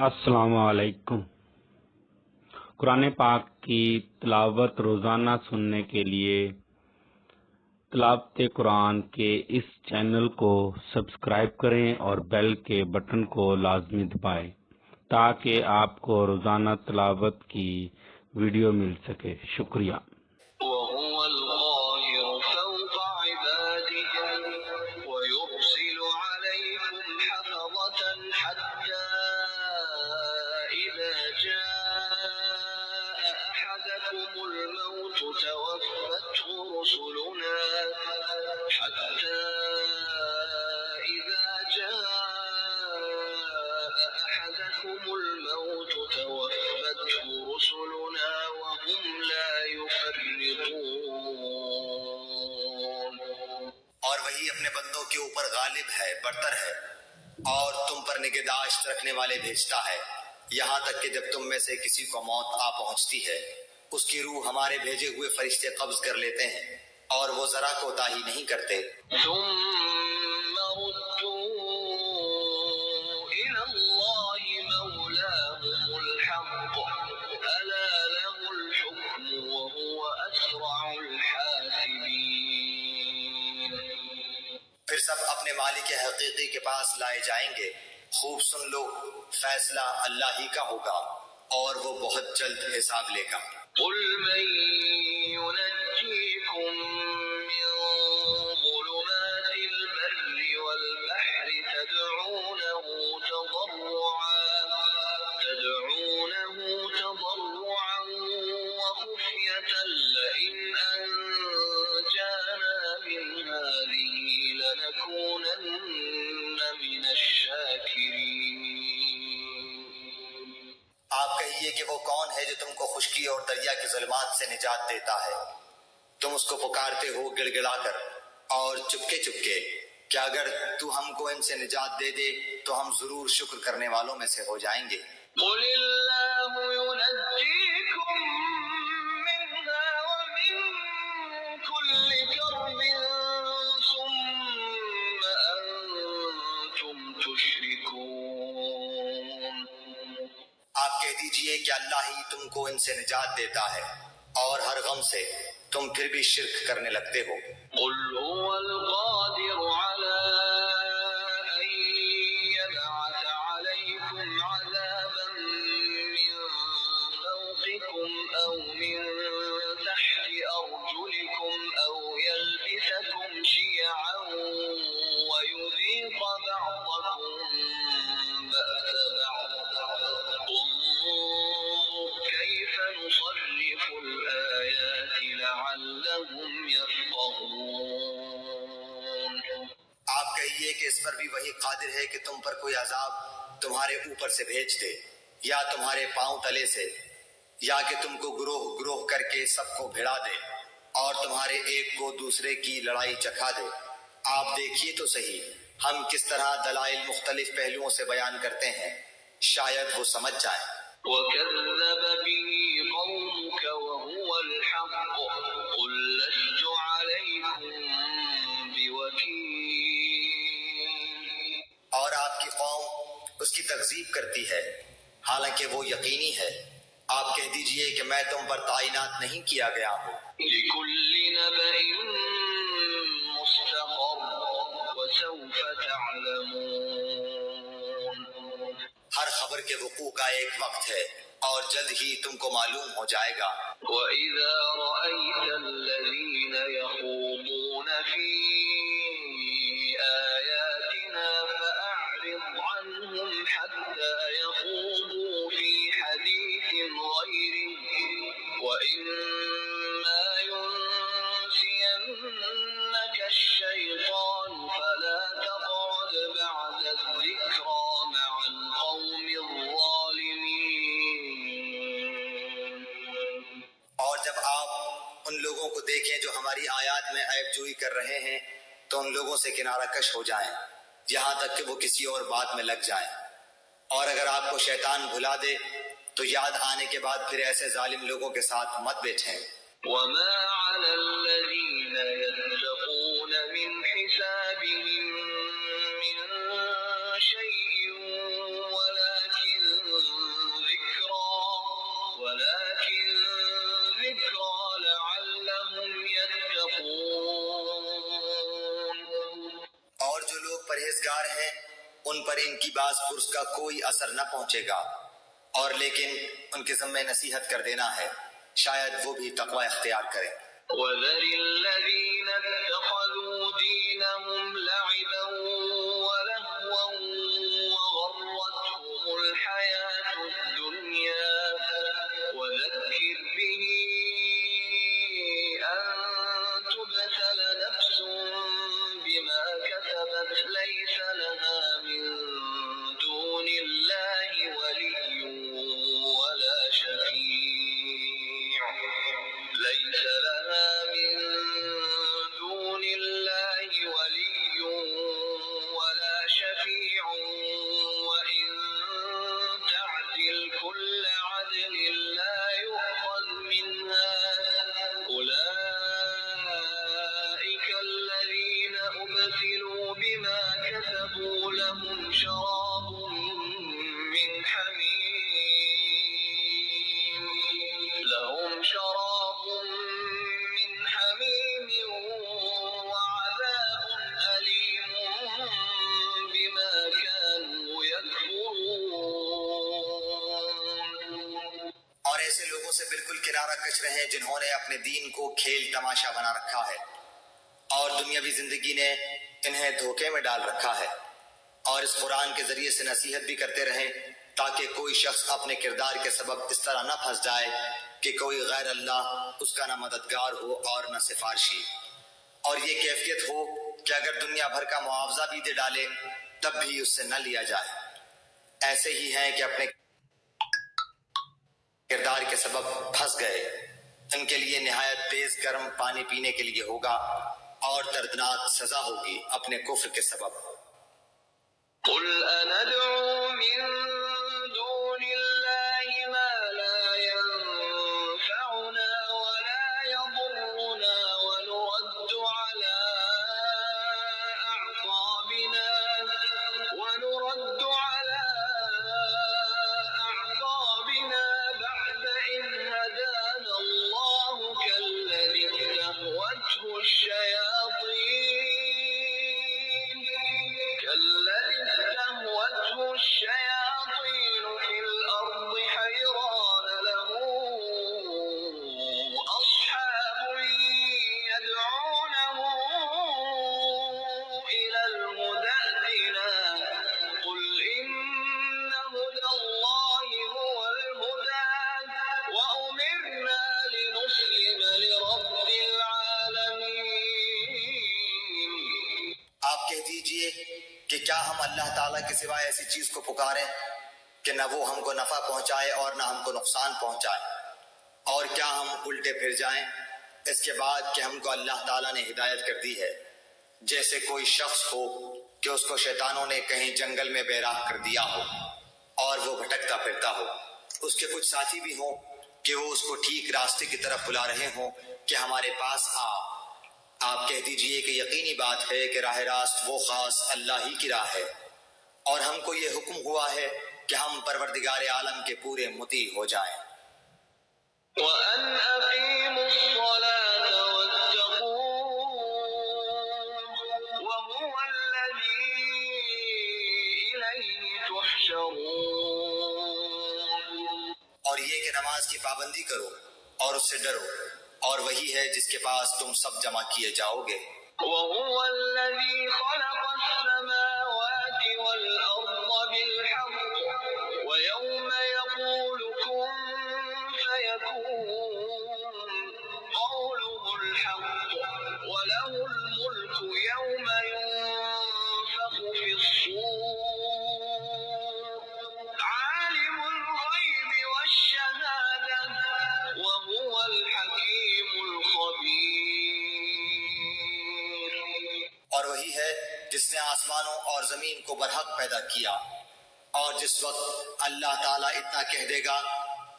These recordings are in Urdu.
السلام علیکم۔ قرآن پاک کی تلاوت روزانہ سننے کے لیے تلاوت قرآن کے اس چینل کو سبسکرائب کریں اور بیل کے بٹن کو لازمی دبائیں تاکہ آپ کو روزانہ تلاوت کی ویڈیو مل سکے۔ شکریہ۔ وهو القاهر فوق عباده ويرسل عليكم حفظة حتى إذا جاء أحدكم الموت توفته رسلنا وهم لا يفرطون۔ اور وہی اپنے بندوں کے اوپر غالب ہے، برتر ہے، اور تم پر نگہداشت رکھنے والے بھیجتا ہے، یہاں تک کہ جب تم میں سے کسی کو موت آ پہنچتی ہے اس کی روح ہمارے بھیجے ہوئے فرشتے قبض کر لیتے ہیں اور وہ ذرا کوتاہی نہیں کرتے۔ ثم ردوا إلى الله مولاهم الحق ألا له الحكم وهو أسرع الحاسبين۔ پھر سب اپنے مالک حقیقی کے پاس لائے جائیں گے۔ خوب سن لو، فیصلہ اللہ ہی کا ہوگا اور وہ بہت جلد حساب لے گا۔ قل من ينجيكم من ظلمات البر والبحر تدعونه تضرعا وخفية لئن أنجانا من هذه لنكونن من الشاكرين۔ آپ کہیے کہ وہ کون ہے جو تم کو خشکی اور دریا کی ظلمات سے نجات دیتا ہے؟ تم اس کو پکارتے ہو گڑ گڑا کر اور چپکے چپکے، کہ اگر تو ہم کو ان سے نجات دے دے تو ہم ضرور شکر کرنے والوں میں سے ہو جائیں گے۔ قل اللہ ينجيكم منها ومن كل كرب ثم أنتم تشركون۔ آپ کہہ دیجئے کہ اللہ ہی تم کو ان سے نجات دیتا ہے اور ہر غم سے تم پھر بھی شرک کرنے لگتے ہو۔ قل هو القادر على أن يبعث عليكم عذابا من فوقكم أو من تحت أرجلكم أو يلبسكم شيعا ويذيق بعضكم بأس بعض انظر كيف نصرف الآيات لعلهم يفقهون۔ آپ کہیے کہ اس پر بھی وہی قادر ہے کہ تم پر کوئی عذاب تمہارے اوپر سے بھیج دے یا تمہارے پاؤں تلے سے، یا کہ تم کو گروہ گروہ کر کے سب کو بھیڑا دے اور تمہارے ایک کو دوسرے کی لڑائی چکھا دے۔ آپ دیکھیے تو صحیح ہم کس طرح دلائل مختلف پہلوؤں سے بیان کرتے ہیں، شاید وہ سمجھ جائیں۔ وكذب به قومك وهو الحق قل لست عليكم بوكيل۔ اور آپ کی قوم اس کی تکذیب کرتی ہے حالانکہ وہ یقینی ہے۔ آپ کہہ دیجئے کہ میں تم پر تعینات نہیں کیا گیا ہوں۔ لكل نبأ مستقر وسوف تعلمون۔ ہر خبر کے وقوع کا ایک وقت ہے اور جلد ہی تم کو معلوم ہو جائے گا۔ وَإِذَا رَأَيْتَ الَّذِينَ يَخُوضُونَ فِي آيَاتِنَا فَأَعْرِضْ عَنْهُمْ حَتَّى يَخُوضُوا فِي حَدِيثٍ غَيْرِهِ وَإِمَّا يُنسِيَنَّكَ الشَّيْطَانُ فَلَا تَقْعُدْ بَعْدَ الذِّكْرَىٰ مَعَ الْقَوْمِ الظَّالِمِينَ۔ اور جب آپ ان لوگوں کو دیکھیں جو ہماری آیات میں عیب جوئی کر رہے ہیں تو ان لوگوں سے کنارہ کش ہو جائیں یہاں تک کہ وہ کسی اور بات میں لگ جائیں، اور اگر آپ کو شیطان بھلا دے تو یاد آنے کے بعد پھر ایسے ظالم لوگوں کے ساتھ مت بیٹھیں۔ وما على الذين يتقون من حسابهم من شيء ولكن پر ان کی باز پرس کا کوئی اثر نہ پہنچے گا، اور لیکن ان کے ذمہ نصیحت کر دینا ہے، شاید وہ بھی تقوی اختیار کریں۔ وَذَرِ الَّذِينَ اتَّخَذُوا دِينَهُمْ لَعِبًا وَلَهْوًا وَغَرَّتْهُمُ الْحَيَاةُ الدُّنْيَا وَذَكِّرْ بِهِ أَن تُبْتَلَ نَفْسٌ بِمَا كَسَبَتْ لَيْسَ لَهَا مِن دُونِ اللَّهِ وَلِيٌّ وَلَا شَفِيعٌ وَإِن تَعْدِلْ كُلَّ عَدْلٍ لَّا يُؤْخَذْ مِنْهَا أُولَٰئِكَ الَّذِينَ أُبْسِلُوا بِمَا كَسَبُوا لَهُمْ شَرَابٌ من حميم وعذاب أليم بما كانوا يكفرون۔ اور ایسے لوگوں سے بالکل کنارہ کش رہیں جنہوں نے اپنے دین کو کھیل تماشا بنا رکھا ہے، اور دنیاوی زندگی نے انہیں دھوکے میں ڈال رکھا ہے، اور اس قرآن کے ذریعے سے نصیحت بھی کرتے رہیں تاکہ کوئی شخص اپنے کردار کے سبب اس طرح نہ پھنس جائے کہ کوئی غیر اللہ اس کا نہ مددگار ہو اور نہ سفارشی، اور یہ کیفیت ہو کہ اگر دنیا بھر کا معاوضہ بھی دے ڈالے تب بھی اس سے نہ لیا جائے۔ ایسے ہی ہیں کہ اپنے کردار کے سبب پھنس گئے، ان کے لیے نہایت تیز گرم پانی پینے کے لیے ہوگا اور دردناک سزا ہوگی اپنے کفر کے سبب۔ قل أندعو من دون الله ما لا ينفعنا ولا يضرنا ونرد على أعقابنا بعد إذ هدانا الله كالذي استهوته الشياطين في الأرض حيران له أصحاب يدعونه إلى الهدى ائتنا قل إن هدى الله هو الهدى وأمرنا لنسلم لرب العالمين۔ آپ کہہ دیجئے کہ کیا ہم اللہ تعالیٰ کے سوائے ایسی چیز کو پکاریں کہ نہ وہ ہم کو نفع پہنچائے اور نہ ہم کو نقصان پہنچائے، اور کیا ہم الٹے پھر جائیں اس کے بعد کہ ہم کو اللہ تعالیٰ نے ہدایت کر دی ہے؟ جیسے کوئی شخص ہو کہ اس کو شیطانوں نے کہیں جنگل میں بے راہ کر دیا ہو اور وہ بھٹکتا پھرتا ہو، اس کے کچھ ساتھی بھی ہوں کہ وہ اس کو ٹھیک راستے کی طرف بلا رہے ہوں کہ ہمارے پاس آ۔ آپ کہہ دیجئے کہ یقینی بات ہے کہ راہ راست وہ خاص اللہ ہی کی راہ ہے، اور ہم کو یہ حکم ہوا ہے کہ ہم پروردگار عالم کے پورے مطیع ہو جائیں۔ وَأَنْ أَقِيمُوا الصَّلَاةَ وَاتَّقُوهُ وَهُوَ الَّذِي إِلَيْهِ تُحْشَرُونَ۔ اور یہ کہ نماز کی پابندی کرو اور اس سے ڈرو، اور وہی ہے جس کے پاس تم سب جمع کیے جاؤ گے۔ وَهُوَ الَّذِي خَلَقَ السَّمَاوَاتِ وَالْأَرْضَ بِالْحَقِّ وَيَوْمَ يَقُولُ كُن فَيَكُونُ قَوْلُهُ الْحَقُّ وَلَهُ الْمُلْكُ يَوْمَ يُنفَخُ فِي الصُّورِ عَالِمُ الْغَيْبِ وَالشَّهَادَةِ وَهُوَ الْحَكِيمُ الْخَبِيرُ۔ اور وہی ہے جس نے آسمانوں اور زمین کو برحق پیدا کیا، اور جس وقت اللہ تعالیٰ اتنا کہہ دے گا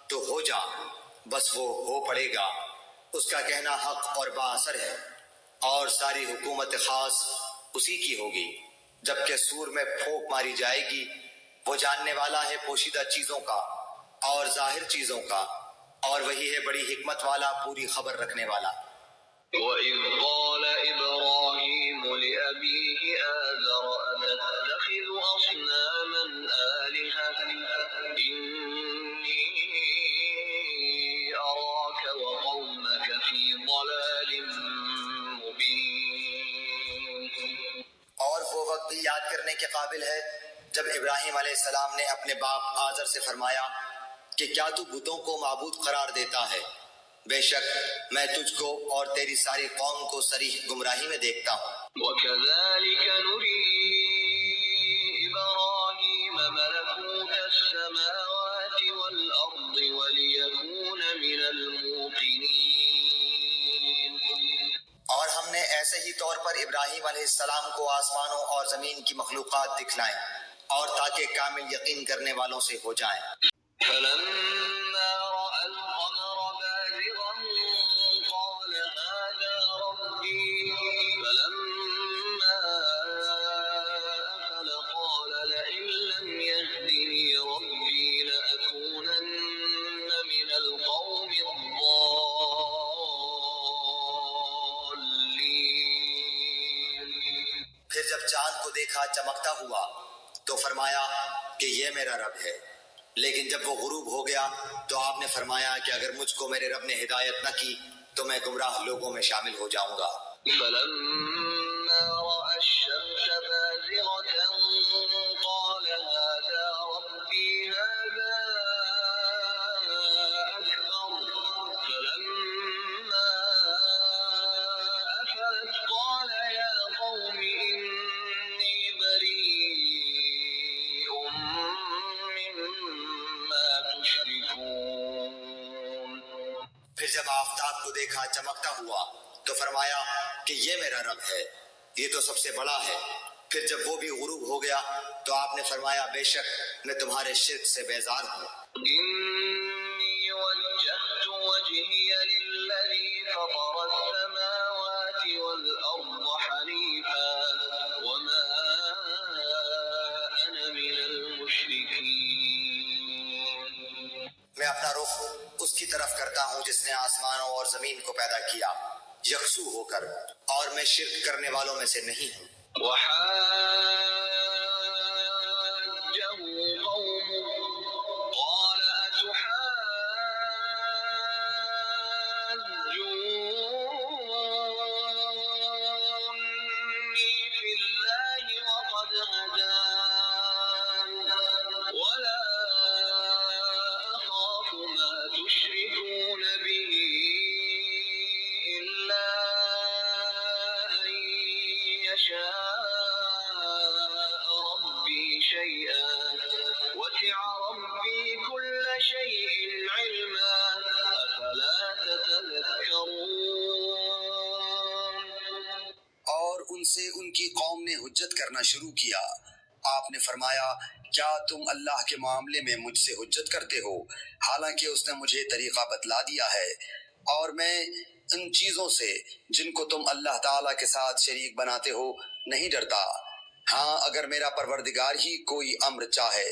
تو ہو جا، بس وہ ہو پڑے گا۔ اس کا کہنا حق اور با اثر ہے، اور ساری حکومت خاص اسی کی ہوگی۔ جبکہ سور میں پھونک ماری جائے گی، وہ جاننے والا ہے پوشیدہ چیزوں کا اور ظاہر چیزوں کا، اور وہی ہے بڑی حکمت والا، پوری خبر رکھنے والا۔ وَإِذْ قَالَ إِبْرَاهِيمُ لِأَبِيهِ آزَرَ أَتَتَّخِذُ أَصْنَامًا إني أراك وقومك في ضلال مبين. اور وہ وقت بھی یاد کرنے کے قابل ہے جب ابراہیم علیہ السلام نے اپنے باپ آزر سے فرمایا کہ کیا تو بتوں کو معبود قرار دیتا ہے؟ بے شک میں تجھ کو اور تیری ساری قوم کو صریح گمراہی میں دیکھتا ہوں. وكذلك نري إبراهيم ملكوت السماوات والأرض وليكون من الموقنين. اور ہم نے ایسے ہی طور پر ابراہیم علیہ السلام کو آسمانوں اور زمین کی مخلوقات دکھلائیں اور تاکہ کامل یقین کرنے والوں سے ہو جائیں. فلما رأى القمر بازغا قال هذا ربي فلما أفل قال لئن لم يهدني ربي لأكونن من القوم الضالين. پھر جب چاند کو دیکھا چمکتا ہوا تو فرمایا کہ یہ میرا رب ہے، لیکن جب وہ غروب ہو گیا تو آپ نے فرمایا کہ اگر مجھ کو میرے رب نے ہدایت نہ کی تو میں گمراہ لوگوں میں شامل ہو جاؤں گا. فلما رأى الشمس بازغة قال هذا ربي هذا أكبر فلما أفلت قال يا قوم إني بريء مما تشركون. پھر جب آفتاب کو دیکھا چمکتا ہوا تو فرمایا کہ یہ میرا رب ہے، یہ تو سب سے بڑا ہے. پھر جب وہ بھی غروب ہو گیا تو آپ نے فرمایا بے شک میں تمہارے شرک سے بیزار ہوں. إني وجهت وجهي للذي فطر السماوات والأرض حنيفا وما أنا من المشركين. میں اپنا رخ اس کی طرف کرتا ہوں جس نے آسمانوں اور زمین کو پیدا کیا یکسو ہو کر، اور میں شرک کرنے والوں میں سے نہیں ہوں. وحاجه قومه قال أتحاجوني في الله وقد هدان ولا أخاف ما تشركون به إلا أن يشاء ربي شيئا وسع ربي كل شيء علما أفلا تتذكرون. اور ان سے ان کی قوم نے حجت کرنا شروع کیا. آپ نے فرمایا کیا تم اللہ کے معاملے میں مجھ سے حجت کرتے ہو حالانکہ اس نے مجھے طریقہ بتلا دیا ہے، اور میں ان چیزوں سے جن کو تم اللہ تعالیٰ کے ساتھ شریک بناتے ہو نہیں ڈرتا. ہاں اگر میرا پروردگار ہی کوئی امر چاہے.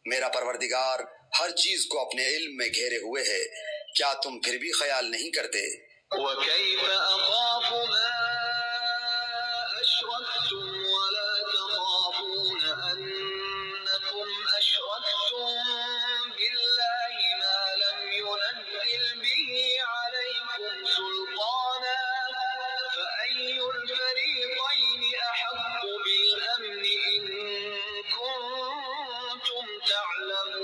میرا پروردگار ہر چیز کو اپنے علم میں گھیرے ہوئے ہے، کیا تم پھر بھی خیال نہیں کرتے؟ وكيف أخاف ما أشركتم ولا تخافون أنكم أشركتم بالله ما لم ينزل به عليكم سلطانا فأي الفريقين أحق بالأمن إن كنتم تعلمون.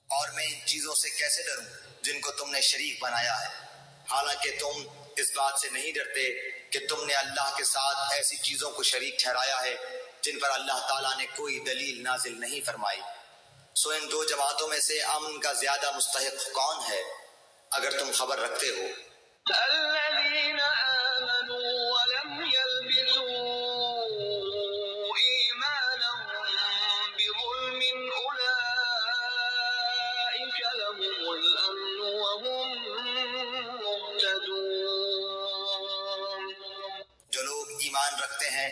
اور میں ان چیزوں سے کیسے ڈروں جن کو تم نے شریک بنایا ہے، حالانکہ تم اس بات سے نہیں ڈرتے کہ تم نے اللہ کے ساتھ ایسی چیزوں کو شریک ٹھہرایا ہے جن پر اللہ تعالیٰ نے کوئی دلیل نازل نہیں فرمائی. سو ان دو جماعتوں میں سے امن کا زیادہ مستحق کون ہے اگر تم خبر رکھتے ہو؟ الذين آمنوا ولم يلبسوا إيمانهم بظلم أولئك لهم الأمن وهم مهتدون. جو لوگ ایمان رکھتے ہیں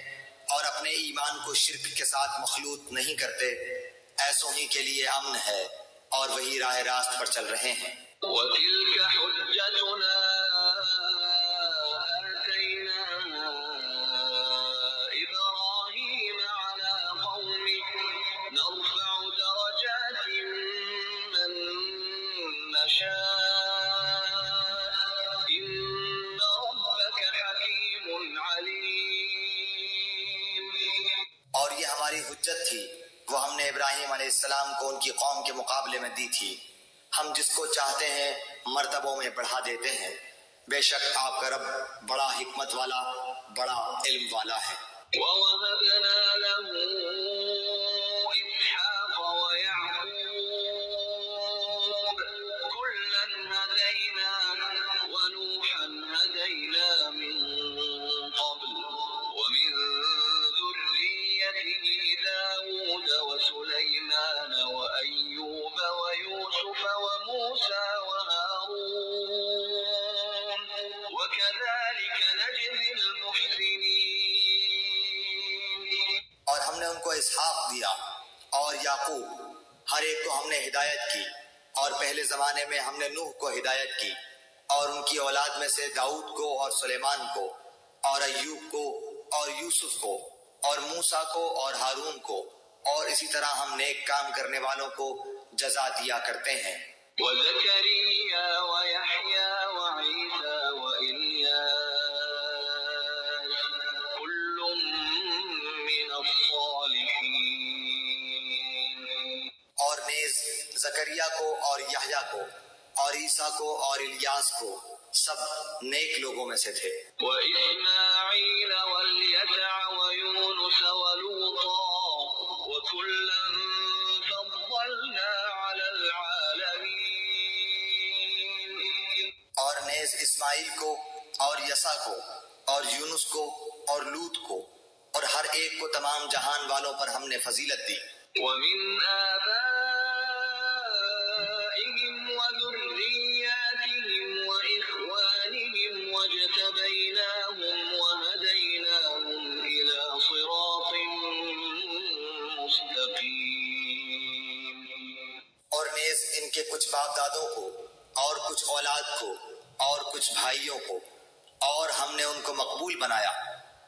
اور اپنے ایمان کو شرک کے ساتھ مخلوط نہیں کرتے ایسوں ہی کے لیے امن ہے اور وہی راہ راست پر چل رہے ہیں. وتلك حجتنا آتيناها إبراهيم على قومه وہ ہم نے ابراہیم علیہ السلام کو ان کی قوم کے مقابلے میں دی تھی۔ ہم جس کو چاہتے ہیں مرتبوں میں بڑھا دیتے ہیں، بے شک آپ کا رب بڑا حکمت والا، بڑا علم والا ہے۔ وَوَهَبْنَا لَهُ إِسْحَاقَ وَيَعْقُوبَ كُلًّا هَدَيْنَا وَنُوحًا هَدَيْنَا مِن قَبْلُ وَمِن ذُرِّيَّتِهِ دَاوُودَ وَسُلَيْمَانَ وَأَيُّوبَ وَيُوسُفَ وَمُوسَى وَهَارُونَ وَكَذَلِكَ نَجْزِي الْمُحْسِنِينَ۔ اور ہم نے ان کو اسحاق دیا اور یعقوب، ہر ایک کو ہم نے ہدایت کی، اور پہلے زمانے میں ہم نے نوح کو ہدایت کی، اور ان کی اولاد میں سے داؤد کو اور سلیمان کو اور ایوب کو اور یوسف کو اور موسیٰ کو اور ہارون کو، اور اسی طرح ہم نیک کام کرنے والوں کو جزا دیا کرتے ہیں۔ وَزَكَرِيَّا وَيَحْيَىٰ وَعِيسَىٰ وَإِلْيَاسَ كُلٌّ مِّنَ الصَّالِحِينَ۔ اور نیز زکریا کو اور یحییٰ کو اور عیسیٰ کو اور الیاس کو، سب نیک لوگوں میں سے تھے۔ وَإِسْمَاعِيلَ وَالْيَسَعَ وَيُونُسَ وَلُوطًا وَكُلًّا فَضَّلْنَا عَلَى الْعَالَمِينَ۔ اور نیز اسماعیل کو اور یسع کو اور یونس کو اور لوط کو اور ہر ایک کو تمام جہان والوں پر ہم نے فضیلت دی۔ وَمِنْ آبَائِهِمْ وَذُرِّيَّاتِهِمْ وَإِخْوَانِهِمْ وَاجْتَبَيْنَاهُمْ وَهَدَيْنَاهُمْ إِلَى صِرَاطٍ مُسْتَقِيمٍ۔ اور نیز ان کے کچھ باپ دادوں کو اور کچھ اولاد کو اور کچھ بھائیوں کو، اور ہم نے ان کو مقبول بنایا،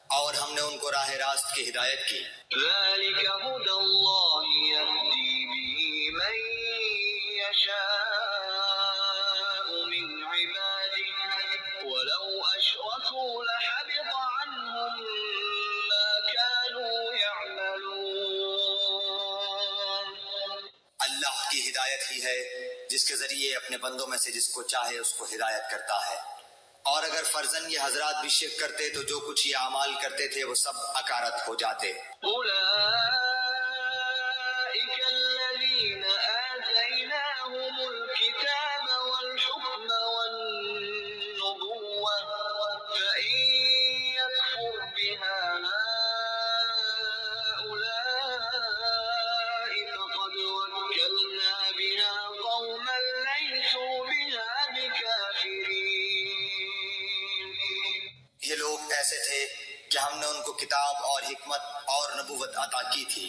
اور ہم نے ان کو راہ راست کی ہدایت کی۔ ذَلِكَ هُدَى اللَّهِ يَهْدِي بِهِ مَن يَشَاءُ مِنْ عِبَادِهِ وَلَوْ أَشْرَكُوا لَحَبِطَ عَنْهُم مَّا كَانُوا يَعْمَلُونَ۔ اللہ کی ہدایت ہی ہے جس کے ذریعے اپنے بندوں میں سے جس کو چاہے اس کو ہدایت کرتا ہے، اور اگر فرضاً یہ حضرات بھی شرک کرتے تو جو کچھ یہ اعمال کرتے تھے وہ سب اکارت ہو جاتے۔ أُولَٰئِكَ الَّذِينَ آتَيْنَاهُمُ الْكِتَابَ وَالْحُكْمَ وَالنُّبُوَّةَ فَإِن يَكْفُرْ بِهَا هَٰؤُلَاءِ فَقَدْ وَكَّلْنَا بِهَا قَوْمًا لَّيْسُوا بِهَا بِكَافِرِينَ۔ یہ لوگ ایسے تھے کہ ہم نے ان کو کتاب اور حکمت اور نبوت عطا کی تھی،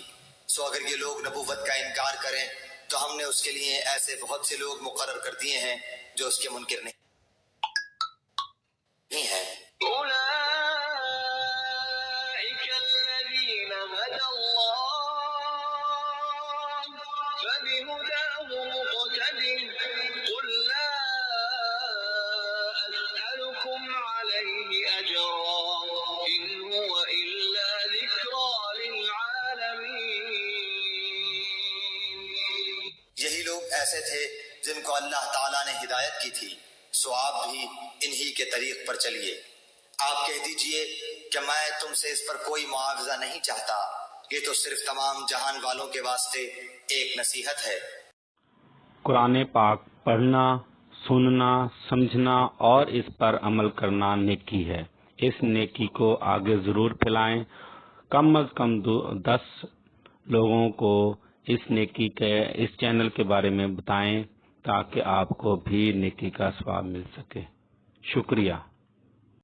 سو اگر یہ لوگ نبوت کا انکار کریں تو ہم نے اس کے لیے ایسے بہت سے لوگ مقرر کر دیے ہیں جو اس کے منکر نہیں ہیں۔ أُولَٰئِكَ الَّذِينَ هَدَى اللَّهُ فَبِهُدَاهُ مُقْتَدِهْ قُل لَّا أَسْأَلُكُمْ عَلَيْهِ أَجْرًا إِنْ هُوَ إِلَّا ذِكْرَىٰ لِلْعَالَمِينَ۔ یہی لوگ ایسے تھے جن کو اللہ تعالیٰ نے ہدایت کی تھی، سو آپ بھی انہی کے طریق پر چلیے۔ آپ کہہ دیجئے کہ میں تم سے اس پر کوئی معاوضہ نہیں چاہتا، یہ تو صرف تمام جہان والوں کے واسطے ایک نصیحت ہے۔ قرآن پاک پڑھنا، سننا، سمجھنا اور اس پر عمل کرنا نیکی ہے۔ اس نیکی کو آگے ضرور پھیلائیں، کم از کم 10 لوگوں کو اس نیکی کے اس چینل کے بارے میں بتائیں تاکہ آپ کو بھی نیکی کا ثواب مل سکے۔ شکریہ۔